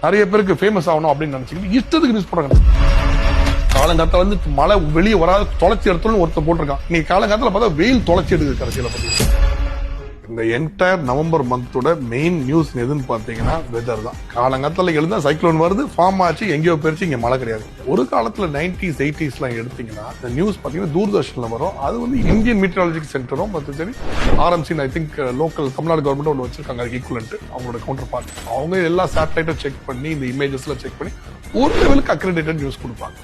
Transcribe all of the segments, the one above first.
நிறைய பேருக்கு ஃபேமஸ் ஆகணும் அப்படின்னு நினைச்சுக்கிட்டு இஷ்டத்துக்கு நியூஸ் போடுறாங்க. காலங்காலத்துல வந்து மழை வெளியே வராத தொலைச்சி எடுத்தோம்னு ஒருத்தர் போட்டிருக்கான். நீ காலங்காலத்துல பார்த்தா வெயில் தொலைச்சி எடுக்குது கடைசியில பார்த்தீங்கன்னா. இந்த என்டையர் நவம்பர் மந்தோட மெயின் நியூஸ் எதுன்னு பாத்தீங்கன்னா வெதர் தான். காலங்காலத்துல எழுந்தா சைக்ளோன் வருது, ஃபார்ம் ஆச்சு, எங்கேயோ போயிருச்சு, இங்க மழை கிடையாது. ஒரு காலத்துல 90s 80s எடுத்தீங்கன்னா இந்த நியூஸ் பாத்தீங்கன்னா தூர்தர்ஷன்ல வரும். அது வந்து இந்தியன் மீட்டராலஜிக்கல் சென்டரும் சரி RMC I think local Tamil Nadu government ஒன்று வச்சிருக்காங்க, அதுக்கு ஈக்குவலன்ட் அவங்களோட கவுண்டர் பார்ட். அவங்க எல்லா சேட்டலைட்டும் செக் பண்ணி இந்த இமேஜஸ்ல செக் பண்ணி ஒரு லெவலுக்கு அக்ரெடிட்டட் நியூஸ் கொடுப்பாங்க.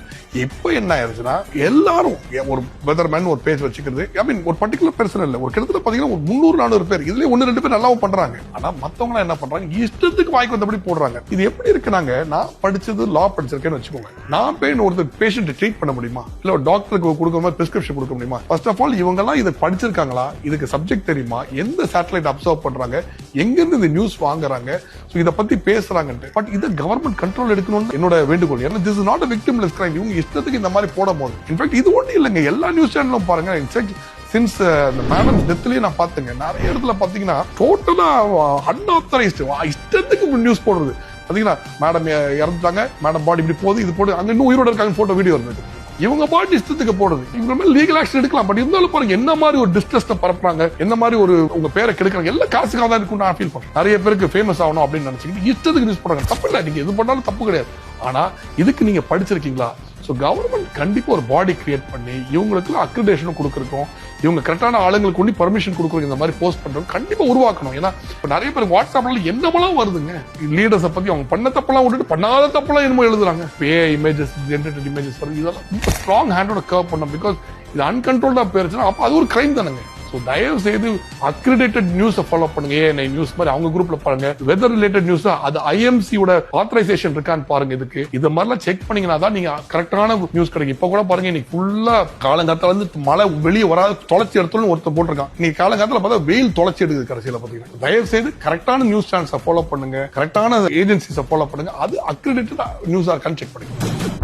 இப்போ என்ன ஆயிருச்சுன்னா எல்லாரும் ஒரு வெதர்மேன் ஒரு பேஜ் வச்சுக்கிறது, ஐ மீன் ஒரு பர்டிகுலர் பெர்சன் இல்ல, ஒரு கிட்டத்தட்ட பாத்தீங்கன்னா ஒரு 300-400 பேர், இதுல 1-2 பேர் நல்லாவும் பண்றாங்க. ஆனா மத்தவங்க என்ன பண்றாங்க, இஷ்டத்துக்கு வாய்க்கு வந்தபடி போடுறாங்க. இது எப்படி இருக்குனாங்க, நான் படிச்சது லா படிச்சிருக்கேன்னு வச்சுக்கோங்க, நான் போய் ஒருத்தர் பேஷண்ட் ட்ரீட் பண்ண முடியுமா, இல்ல ஒரு டாக்டருக்கு கொடுக்குற மாதிரி பிரிஸ்கிரிப்ஷன் கொடுக்க முடியுமா? ஃபர்ஸ்ட் ஆஃப் ஆல் இவங்க எல்லாம் இதை படிச்சிருக்காங்களா, இதுக்கு சப்ஜெக்ட் தெரியுமா, எந்த சேட்டலைட் அப்சர்வ் பண்றாங்க, எங்க இருந்து இந்த நியூஸ் வாங்குறாங்க, இத பத்தி பேசுறாங்க. பட் இதை கவர்மெண்ட் கண்ட்ரோல் எடுக்கணும்னு என்னோட வேண்டுகோள். ஏன்னா this is not a victimless crime. இவங்க இஷ்டத்துக்கு இந்த மாதிரி போட போது. இன்ஃபேக்ட் இது ஒண்ணு இல்லைங்க, எல்லா நியூஸ் சேனலும் பாருங்க. இன்ஃபேக்ட் சின்ஸ் இந்த மேடம் டெத்லயே நான் பாத்துங்க, நிறைய இடத்துல பாத்தீங்கன்னா டோட்டலா அன்ஆத்தரைஸ்ட் இஷ்டத்துக்கு நியூஸ் போடுறது. பாத்தீங்கன்னா மேடம் இறந்துட்டாங்க, மேடம் பாடி இப்படி போகுது, இது போடு, அங்க இன்னும் உயிரோட இருக்காங்க, போட்டோ வீடியோ இருந்தது. இவங்க பாட்டு இஷ்டத்துக்கு போடுறது. இவங்க மேல லீகல் ஆக்ஷன் எடுக்கலாம். பட் இருந்தாலும் பாருங்க என்ன மாதிரி ஒரு டிஸ்ட்ரஸ்ட பரப்புறாங்க, என்ன மாதிரி ஒரு உங்க பேரை கெடுக்கிறாங்க. எல்லாம் காசுக்காக தான் இருக்கும் நான் ஃபீல் பண்றேன். நிறைய பேருக்கு ஃபேமஸ் ஆகணும் அப்படின்னு நினைச்சுக்கிட்டு இஷ்டத்துக்கு நியூஸ் போடுறாங்க. தப்பு இல்லை, நீங்க எது பண்ணாலும் தப்பு கிடையாது. ஆனா இதுக்கு நீங்க படிச்சிருக்கீங்களா? சோ கவர்மெண்ட் கண்டிப்பா ஒரு பாடி கிரியேட் பண்ணி இவங்களுக்கு அக்ரிடேஷனும் கொடுக்கறதுக்கும், இவங்க கரெக்டான ஆளுங்களுக்கு ஒண்ணு பர்மிஷன் கொடுக்கறதுக்கு இந்த மாதிரி போஸ்ட் பண்றோம் கண்டிப்பா உருவாக்கணும். ஏன்னா இப்ப நிறைய பேர் வாட்ஸ்அப்ல என்னமெல்லாம் வருதுங்க, லீடர்ஸை பத்தி அவங்க பண்ண தப்பெல்லாம் விட்டுட்டு பண்ணாத தப்பெல்லாம் என்னமோ எழுதுறாங்க. இமேஜஸ் ஜெனரேட்டட் இமேஜஸ் வருது. இதெல்லாம் ஸ்ட்ராங் ஹேண்டோட கர்வ் பண்ணணும். பிகாஸ் இது அன்கண்ட்ரோல்டா போயிருச்சுன்னா அப்ப அது ஒரு கிரைம் தானங்க. சோ தயவு செய்து அக்ரிடேட்டட் நியூஸ் ஃபாலோ பண்ணுங்க. ஏஎன்ஐ நியூஸ் மாதிரி அவங்க குரூப்ல பாருங்க. வெதர் ரிலேட்டட் நியூஸ் அது IMC ஓட ஆத்தரைசேஷன் இருக்கான்னு பாருங்க. இதுக்கு இது மாதிரிலாம் செக் பண்ணீங்கன்னா தான் நீங்க கரெக்டான நியூஸ் கிடைக்கும். இப்ப கூட பாருங்க, இன்னைக்கு ஃபுல்லா காலங்காலத்துல வந்து மழை வெளியே வராத தொலைச்சி எடுத்தோம்னு ஒருத்தர் போட்டிருக்கான். நீங்க காலங்காலத்துல பார்த்தா வெயில் தொலைச்சி எடுக்குது கடைசியில பாத்தீங்கன்னா. தயவு செய்து கரெக்டான நியூஸ் சேனல்ஸை ஃபாலோ பண்ணுங்க, கரெக்டான ஏஜென்சிஸை ஃபாலோ பண்ணுங்க. அது அக்ரிடேட்டட் நியூஸா இருக்கான்னு செக் பண்ணுங்க.